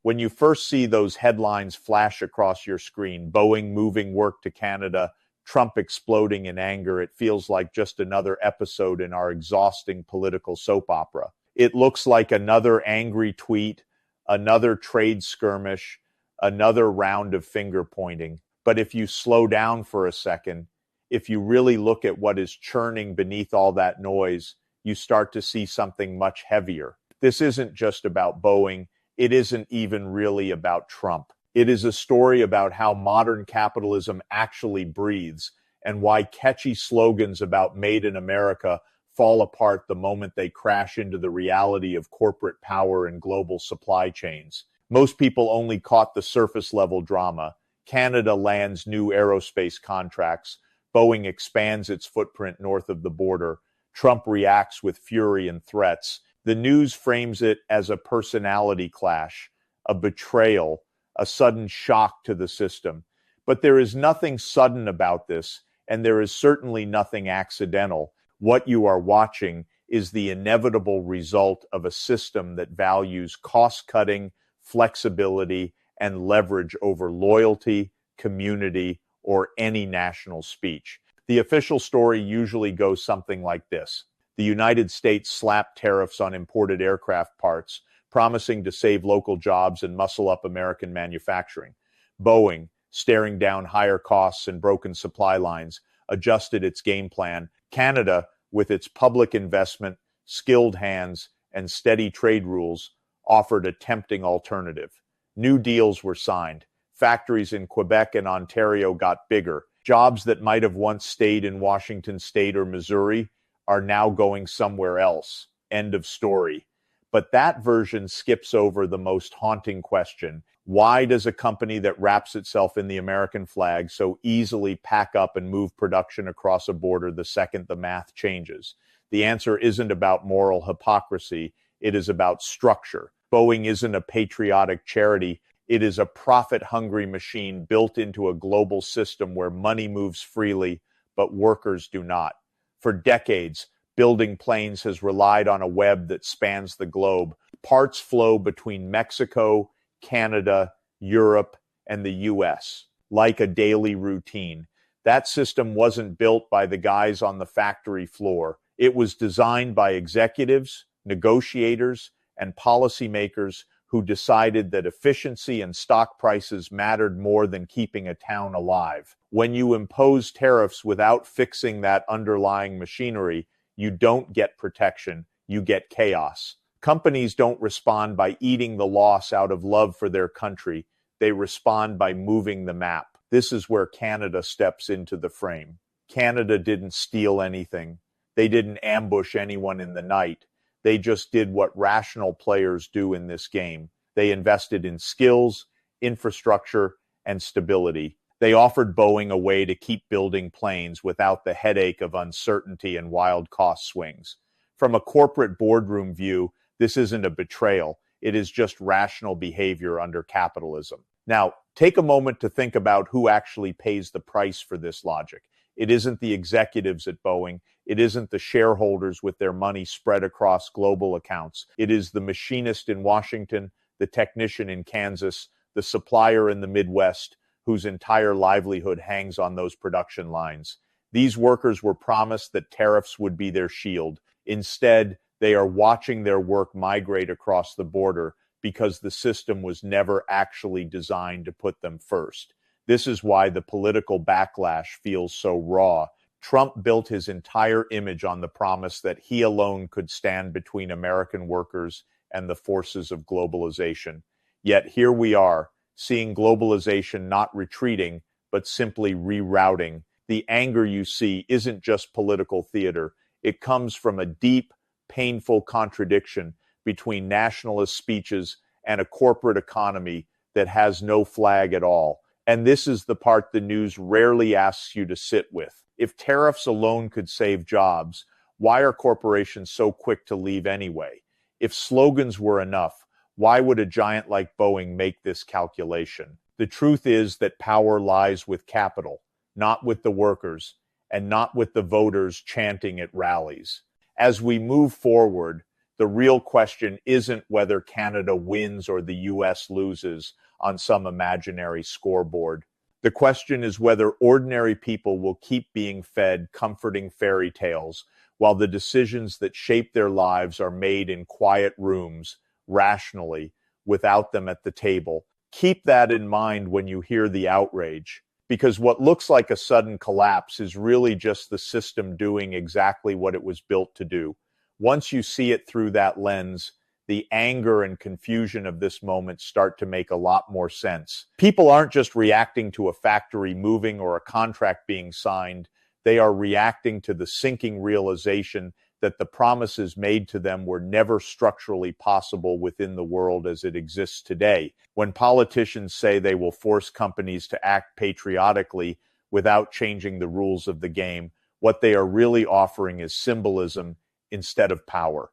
When you first see those headlines flash across your screen, Boeing moving work to Canada, Trump exploding in anger, it feels like just another episode in our exhausting political soap opera. It looks like another angry tweet, another trade skirmish, another round of finger pointing. But if you slow down for a second, if you really look at what is churning beneath all that noise, you start to see something much heavier. This isn't just about Boeing. It isn't even really about Trump. It is a story about how modern capitalism actually breathes and why catchy slogans about Made in America fall apart the moment they crash into the reality of corporate power and global supply chains. Most people only caught the surface level drama. Canada lands new aerospace contracts. Boeing expands its footprint north of the border. Trump reacts with fury and threats. The news frames it as a personality clash, a betrayal, a sudden shock to the system. But there is nothing sudden about this, and there is certainly nothing accidental. What you are watching is the inevitable result of a system that values cost-cutting, flexibility, and leverage over loyalty, community, or any national speech. The official story usually goes something like this. The United States slapped tariffs on imported aircraft parts, promising to save local jobs and muscle up American manufacturing. Boeing, staring down higher costs and broken supply lines, adjusted its game plan. Canada, with its public investment, skilled hands, and steady trade rules, offered a tempting alternative. New deals were signed. Factories in Quebec and Ontario got bigger. Jobs that might have once stayed in Washington State or Missouri are now going somewhere else. End of story. But that version skips over the most haunting question. Why does a company that wraps itself in the American flag so easily pack up and move production across a border the second the math changes? The answer isn't about moral hypocrisy. It is about structure. Boeing isn't a patriotic charity. It is a profit-hungry machine built into a global system where money moves freely, but workers do not. For decades, building planes has relied on a web that spans the globe. Parts flow between Mexico, Canada, Europe, and the US, like a daily routine. That system wasn't built by the guys on the factory floor. It was designed by executives, negotiators, and policymakers who decided that efficiency and stock prices mattered more than keeping a town alive. When you impose tariffs without fixing that underlying machinery, you don't get protection, you get chaos. Companies don't respond by eating the loss out of love for their country. They respond by moving the map. This is where Canada steps into the frame. Canada didn't steal anything. They didn't ambush anyone in the night. They just did what rational players do in this game. They invested in skills, infrastructure, and stability. They offered Boeing a way to keep building planes without the headache of uncertainty and wild cost swings. From a corporate boardroom view, this isn't a betrayal. It is just rational behavior under capitalism. Now, take a moment to think about who actually pays the price for this logic. It isn't the executives at Boeing. It isn't the shareholders with their money spread across global accounts. It is the machinist in Washington, the technician in Kansas, the supplier in the Midwest, whose entire livelihood hangs on those production lines. These workers were promised that tariffs would be their shield. Instead, they are watching their work migrate across the border because the system was never actually designed to put them first. This is why the political backlash feels so raw. Trump built his entire image on the promise that he alone could stand between American workers and the forces of globalization. Yet here we are, seeing globalization not retreating, but simply rerouting. The anger you see isn't just political theater. It comes from a deep, painful contradiction between nationalist speeches and a corporate economy that has no flag at all. And this is the part the news rarely asks you to sit with. If tariffs alone could save jobs, why are corporations so quick to leave anyway? If slogans were enough, why would a giant like Boeing make this calculation? The truth is that power lies with capital, not with the workers, and not with the voters chanting at rallies. As we move forward, The real question isn't whether Canada wins or the US loses on some imaginary scoreboard. The question is whether ordinary people will keep being fed comforting fairy tales while the decisions that shape their lives are made in quiet rooms, rationally, without them at the table. Keep that in mind when you hear the outrage, because what looks like a sudden collapse is really just the system doing exactly what it was built to do. Once you see it through that lens, the anger and confusion of this moment start to make a lot more sense. People aren't just reacting to a factory moving or a contract being signed. They are reacting to the sinking realization that the promises made to them were never structurally possible within the world as it exists today. When politicians say they will force companies to act patriotically without changing the rules of the game, what they are really offering is symbolism instead of power.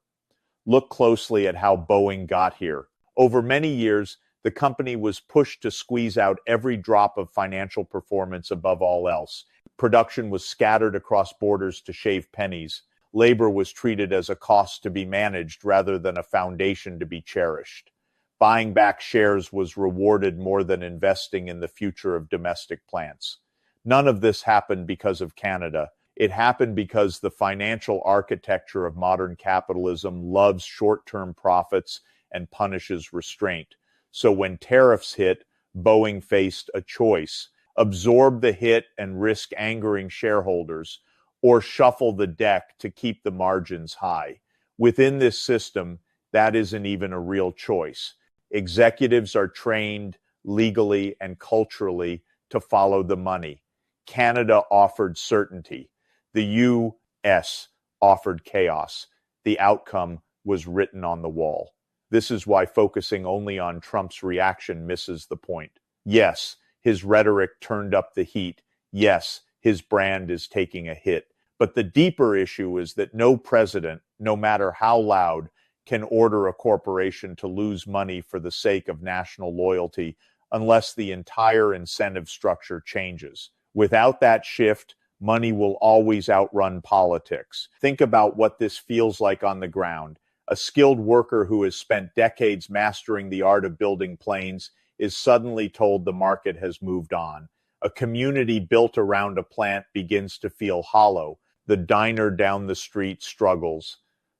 Look closely at how Boeing got here. Over many years, the company was pushed to squeeze out every drop of financial performance above all else. Production was scattered across borders to shave pennies. Labor was treated as a cost to be managed rather than a foundation to be cherished. Buying back shares was rewarded more than investing in the future of domestic plants. None of this happened because of Canada. It happened because the financial architecture of modern capitalism loves short-term profits and punishes restraint. So when tariffs hit, Boeing faced a choice: absorb the hit and risk angering shareholders, or shuffle the deck to keep the margins high. Within this system, that isn't even a real choice. Executives are trained legally and culturally to follow the money. Canada offered certainty. The U.S. offered chaos. The outcome was written on the wall. This is why focusing only on Trump's reaction misses the point. Yes, his rhetoric turned up the heat. Yes, his brand is taking a hit. But the deeper issue is that no president, no matter how loud, can order a corporation to lose money for the sake of national loyalty unless the entire incentive structure changes. Without that shift, money will always outrun politics. Think about what this feels like on the ground. A skilled worker who has spent decades mastering the art of building planes is suddenly told the market has moved on. A community built around a plant begins to feel hollow. The diner down the street struggles.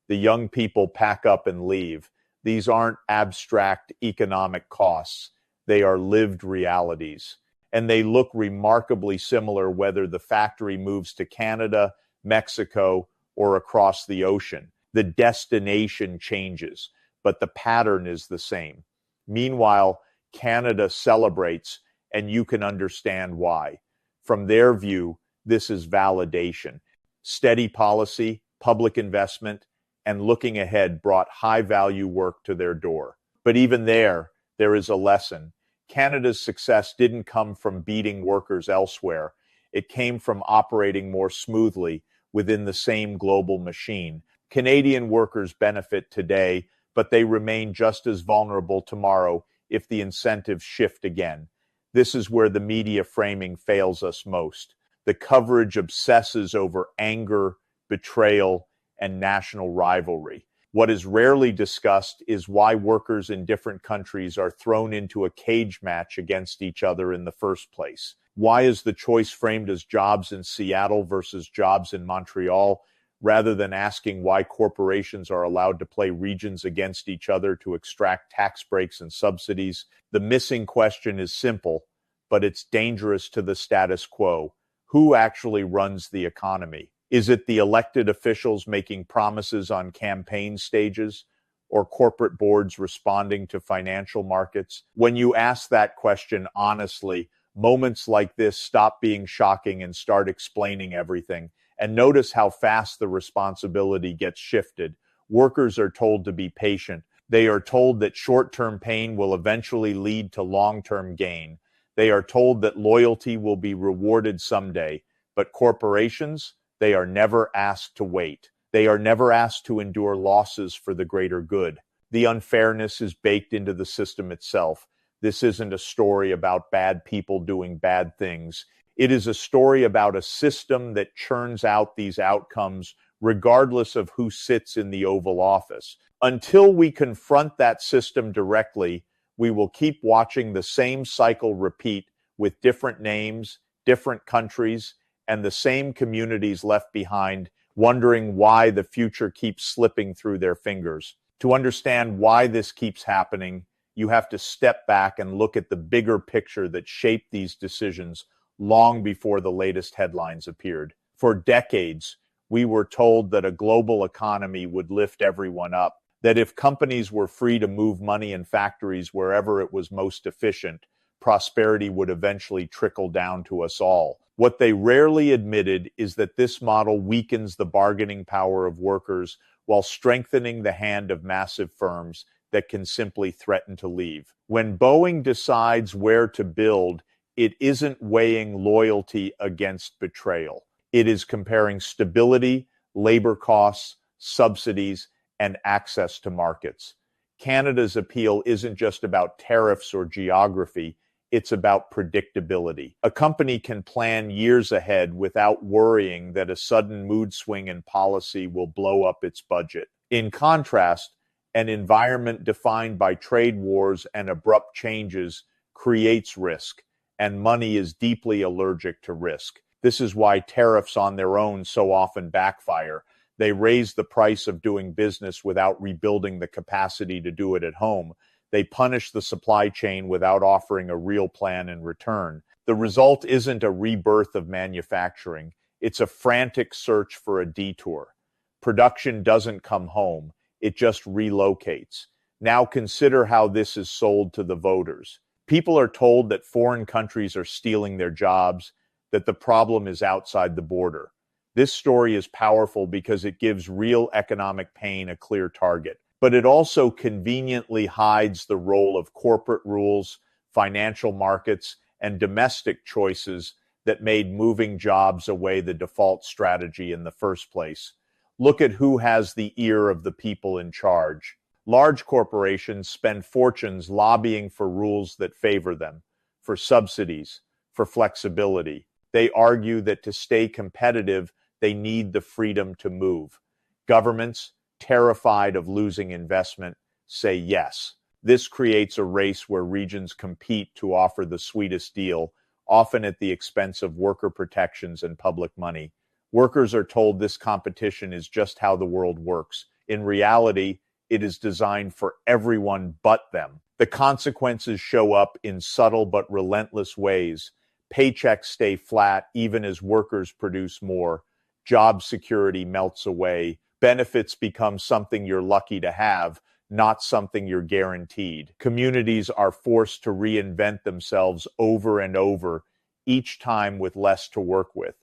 The young people pack up and leave. These aren't abstract economic costs. They are lived realities. And they look remarkably similar whether the factory moves to Canada, Mexico, or across the ocean. The destination changes, but the pattern is the same. Meanwhile, Canada celebrates, and you can understand why. From their view, this is validation. Steady policy, public investment, and looking ahead brought high-value work to their door. But even there is a lesson. Canada's success didn't come from beating workers elsewhere. It came from operating more smoothly within the same global machine. Canadian workers benefit today, but they remain just as vulnerable tomorrow if the incentives shift again. This is where the media framing fails us most. The coverage obsesses over anger, betrayal, and national rivalry. What is rarely discussed is why workers in different countries are thrown into a cage match against each other in the first place. Why is the choice framed as jobs in Seattle versus jobs in Montreal, rather than asking why corporations are allowed to play regions against each other to extract tax breaks and subsidies? The missing question is simple, but it's dangerous to the status quo. Who actually runs the economy? Is it the elected officials making promises on campaign stages, or corporate boards responding to financial markets? When you ask that question honestly, moments like this stop being shocking and start explaining everything. And notice how fast the responsibility gets shifted. Workers are told to be patient. They are told that short-term pain will eventually lead to long-term gain. They are told that loyalty will be rewarded someday. But corporations, they are never asked to wait. They are never asked to endure losses for the greater good. The unfairness is baked into the system itself. This isn't a story about bad people doing bad things. It is a story about a system that churns out these outcomes regardless of who sits in the Oval Office. Until we confront that system directly, we will keep watching the same cycle repeat with different names, different countries, and the same communities left behind, wondering why the future keeps slipping through their fingers. To understand why this keeps happening, you have to step back and look at the bigger picture that shaped these decisions long before the latest headlines appeared. For decades, we were told that a global economy would lift everyone up, that if companies were free to move money and factories wherever it was most efficient, prosperity would eventually trickle down to us all. What they rarely admitted is that this model weakens the bargaining power of workers while strengthening the hand of massive firms that can simply threaten to leave. When Boeing decides where to build, it isn't weighing loyalty against betrayal. It is comparing stability, labor costs, subsidies, and access to markets. Canada's appeal isn't just about tariffs or geography, it's about predictability. A company can plan years ahead without worrying that a sudden mood swing in policy will blow up its budget. In contrast, an environment defined by trade wars and abrupt changes creates risk, and money is deeply allergic to risk. This is why tariffs on their own so often backfire. They raise the price of doing business without rebuilding the capacity to do it at home. They punish the supply chain without offering a real plan in return. The result isn't a rebirth of manufacturing. It's a frantic search for a detour. Production doesn't come home. It just relocates. Now consider how this is sold to the voters. People are told that foreign countries are stealing their jobs, that the problem is outside the border. This story is powerful because it gives real economic pain a clear target. But it also conveniently hides the role of corporate rules, financial markets, and domestic choices that made moving jobs away the default strategy in the first place. Look at who has the ear of the people in charge. Large corporations spend fortunes lobbying for rules that favor them, for subsidies, for flexibility. They argue that to stay competitive, they need the freedom to move. Governments, terrified of losing investment, say yes. This creates a race where regions compete to offer the sweetest deal, often at the expense of worker protections and public money. Workers are told this competition is just how the world works. In reality, it is designed for everyone but them. The consequences show up in subtle but relentless ways. Paychecks stay flat even as workers produce more. Job security melts away. Benefits become something you're lucky to have, not something you're guaranteed. Communities are forced to reinvent themselves over and over, each time with less to work with.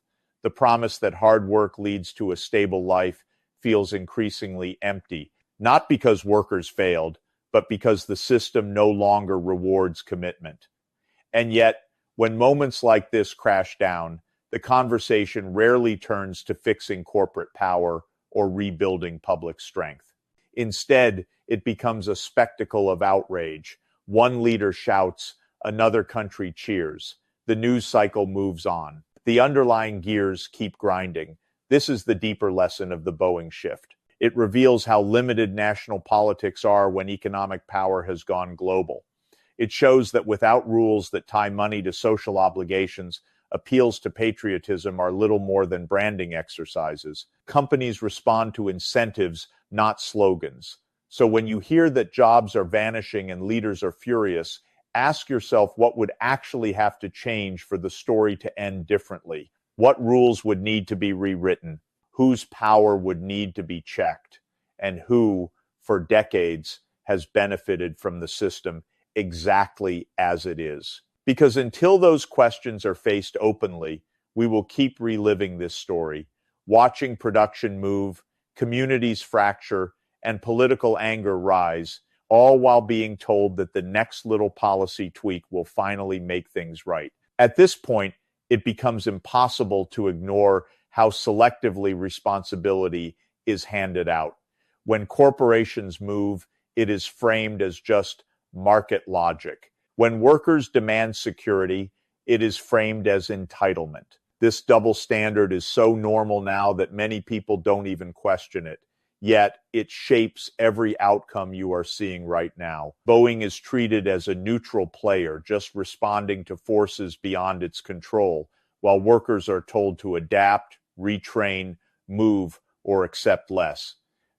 The promise that hard work leads to a stable life feels increasingly empty, not because workers failed, but because the system no longer rewards commitment. And yet, when moments like this crash down, the conversation rarely turns to fixing corporate power or rebuilding public strength. Instead, it becomes a spectacle of outrage. One leader shouts, another country cheers. The news cycle moves on. The underlying gears keep grinding. This is the deeper lesson of the Boeing shift. It reveals how limited national politics are when economic power has gone global. It shows that without rules that tie money to social obligations, appeals to patriotism are little more than branding exercises. Companies respond to incentives, not slogans. So when you hear that jobs are vanishing and leaders are furious, ask yourself what would actually have to change for the story to end differently. What rules would need to be rewritten? Whose power would need to be checked? And who, for decades, has benefited from the system exactly as it is? Because until those questions are faced openly, we will keep reliving this story, watching production move, communities fracture, and political anger rise, all while being told that the next little policy tweak will finally make things right. At this point, it becomes impossible to ignore how selectively responsibility is handed out. When corporations move, it is framed as just market logic. When workers demand security, it is framed as entitlement. This double standard is so normal now that many people don't even question it. yet it shapes every outcome you are seeing right now. Boeing is treated as a neutral player, just responding to forces beyond its control, while workers are told to adapt, retrain, move, or accept less.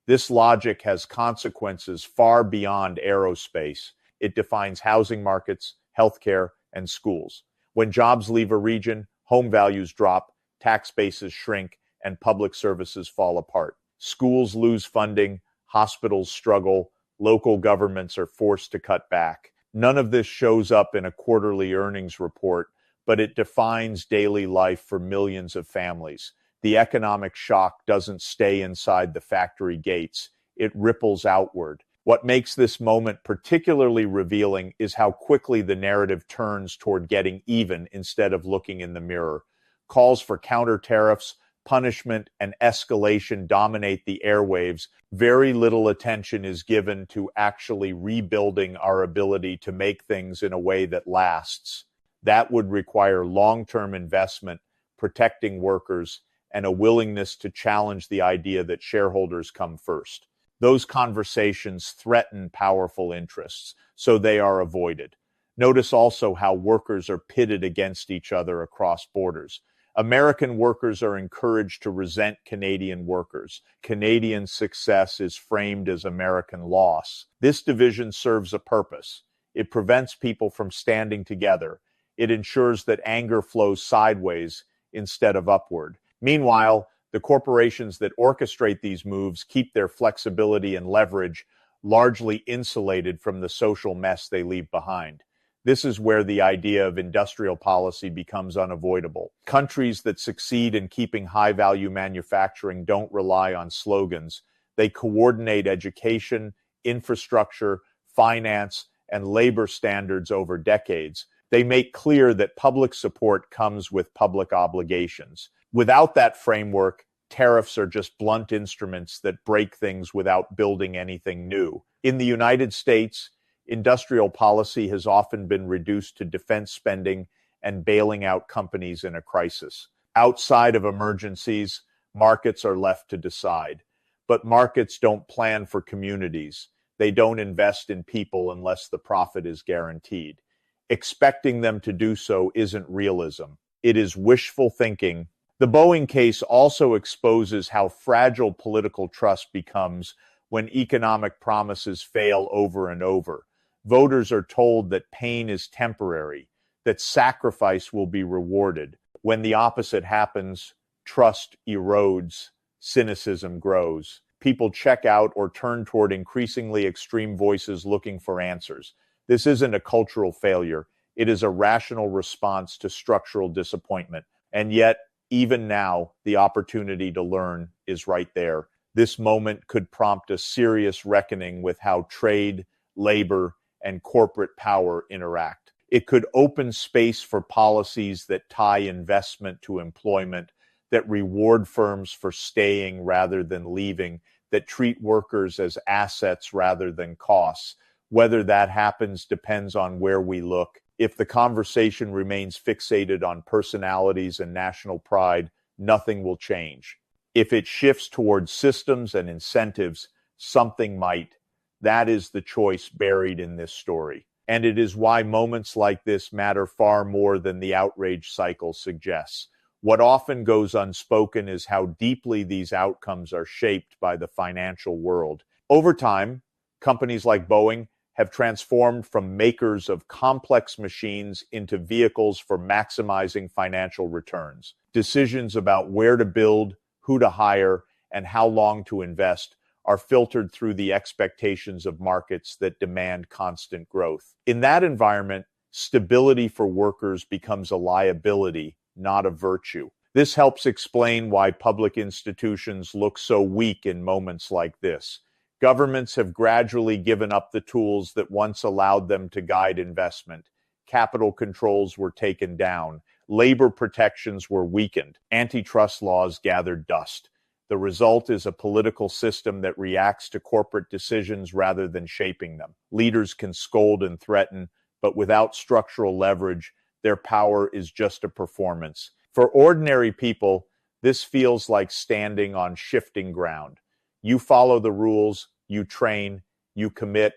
This logic has consequences far beyond aerospace. It defines housing markets, healthcare, and schools. When jobs leave a region, home values drop, tax bases shrink, and public services fall apart. Schools lose funding, hospitals struggle, local governments are forced to cut back. None of this shows up in a quarterly earnings report, but it defines daily life for millions of families. The economic shock doesn't stay inside the factory gates, it ripples outward. What makes this moment particularly revealing is how quickly the narrative turns toward getting even instead of looking in the mirror. Calls for counter tariffs, punishment, and escalation dominate the airwaves. Very little attention is given to actually rebuilding our ability to make things in a way that lasts. That would require long-term investment, protecting workers, and a willingness to challenge the idea that shareholders come first. Those conversations threaten powerful interests, so they are avoided. Notice also how workers are pitted against each other across borders. American workers are encouraged to resent Canadian workers. Canadian success is framed as American loss. This division serves a purpose. It prevents people from standing together. It ensures that anger flows sideways instead of upward. Meanwhile, the corporations that orchestrate these moves keep their flexibility and leverage largely insulated from the social mess they leave behind. This is where the idea of industrial policy becomes unavoidable. Countries that succeed in keeping high-value manufacturing don't rely on slogans. They coordinate education, infrastructure, finance, and labor standards over decades. They make clear that public support comes with public obligations. Without that framework, tariffs are just blunt instruments that break things without building anything new. In the United States, industrial policy has often been reduced to defense spending and bailing out companies in a crisis. Outside of emergencies, markets are left to decide. But markets don't plan for communities. They don't invest in people unless the profit is guaranteed. Expecting them to do so isn't realism. It is wishful thinking. The Boeing case also exposes how fragile political trust becomes when economic promises fail over and over. Voters are told that pain is temporary, that sacrifice will be rewarded. When the opposite happens, trust erodes, cynicism grows. People check out or turn toward increasingly extreme voices looking for answers. This isn't a cultural failure. It is a rational response to structural disappointment. And yet, even now, the opportunity to learn is right there. This moment could prompt a serious reckoning with how trade, labor, and corporate power interact. It could open space for policies that tie investment to employment, that reward firms for staying rather than leaving, that treat workers as assets rather than costs. Whether that happens depends on where we look. If the conversation remains fixated on personalities and national pride, nothing will change. If it shifts towards systems and incentives, something might. That is the choice buried in this story. And it is why moments like this matter far more than the outrage cycle suggests. What often goes unspoken is how deeply these outcomes are shaped by the financial world. Over time, companies like Boeing have transformed from makers of complex machines into vehicles for maximizing financial returns. Decisions about where to build, who to hire, and how long to invest are filtered through the expectations of markets that demand constant growth. In that environment, stability for workers becomes a liability, not a virtue. This helps explain why public institutions look so weak in moments like this. Governments have gradually given up the tools that once allowed them to guide investment. Capital controls were taken down. Labor protections were weakened. Antitrust laws gathered dust. The result is a political system that reacts to corporate decisions rather than shaping them. Leaders can scold and threaten, but without structural leverage, their power is just a performance. For ordinary people, this feels like standing on shifting ground. You follow the rules, you train, you commit,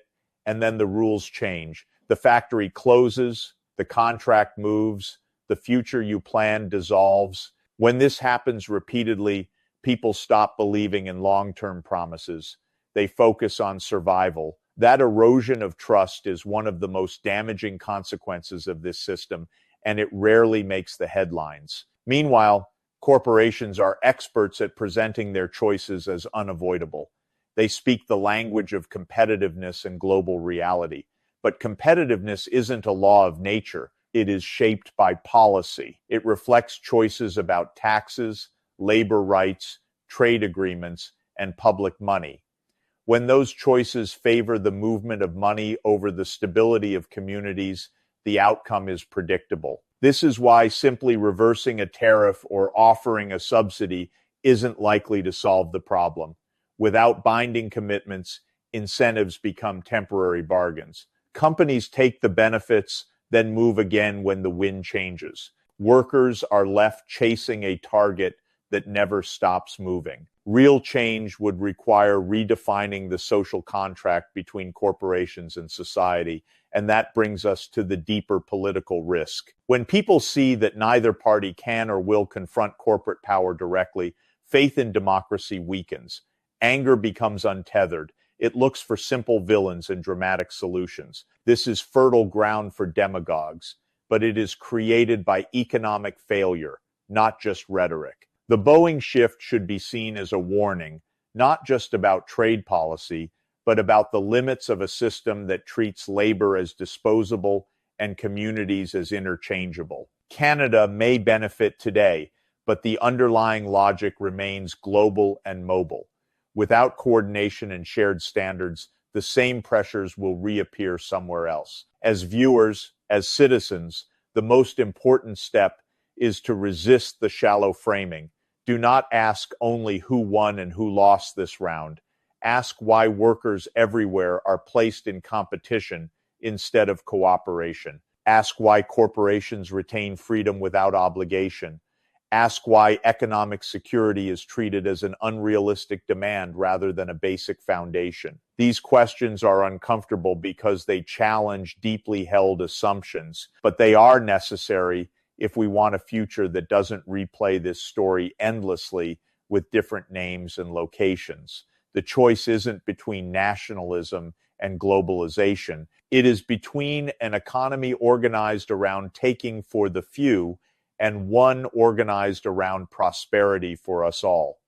and then the rules change. The factory closes, the contract moves, the future you planned dissolves. When this happens repeatedly, people stop believing in long-term promises. They focus on survival. That erosion of trust is one of the most damaging consequences of this system, and it rarely makes the headlines. Meanwhile, corporations are experts at presenting their choices as unavoidable. They speak the language of competitiveness and global reality. But competitiveness isn't a law of nature. It is shaped by policy. It reflects choices about taxes, labor rights, trade agreements, and public money. When those choices favor the movement of money over the stability of communities, the outcome is predictable. This is why simply reversing a tariff or offering a subsidy isn't likely to solve the problem. Without binding commitments, incentives become temporary bargains. Companies take the benefits, then move again when the wind changes. Workers are left chasing a target that never stops moving. Real change would require redefining the social contract between corporations and society, and that brings us to the deeper political risk. When people see that neither party can or will confront corporate power directly, faith in democracy weakens. Anger becomes untethered. It looks for simple villains and dramatic solutions. This is fertile ground for demagogues, but it is created by economic failure, not just rhetoric. The Boeing shift should be seen as a warning, not just about trade policy, but about the limits of a system that treats labor as disposable and communities as interchangeable. Canada may benefit today, but the underlying logic remains global and mobile. Without coordination and shared standards, the same pressures will reappear somewhere else. As viewers, as citizens, the most important step is to resist the shallow framing. Do not ask only who won and who lost this round. Ask why workers everywhere are placed in competition instead of cooperation. Ask why corporations retain freedom without obligation. Ask why economic security is treated as an unrealistic demand rather than a basic foundation. These questions are uncomfortable because they challenge deeply held assumptions, but they are necessary if we want a future that doesn't replay this story endlessly with different names and locations. The choice isn't between nationalism and globalization. It is between an economy organized around taking for the few and one organized around prosperity for us all.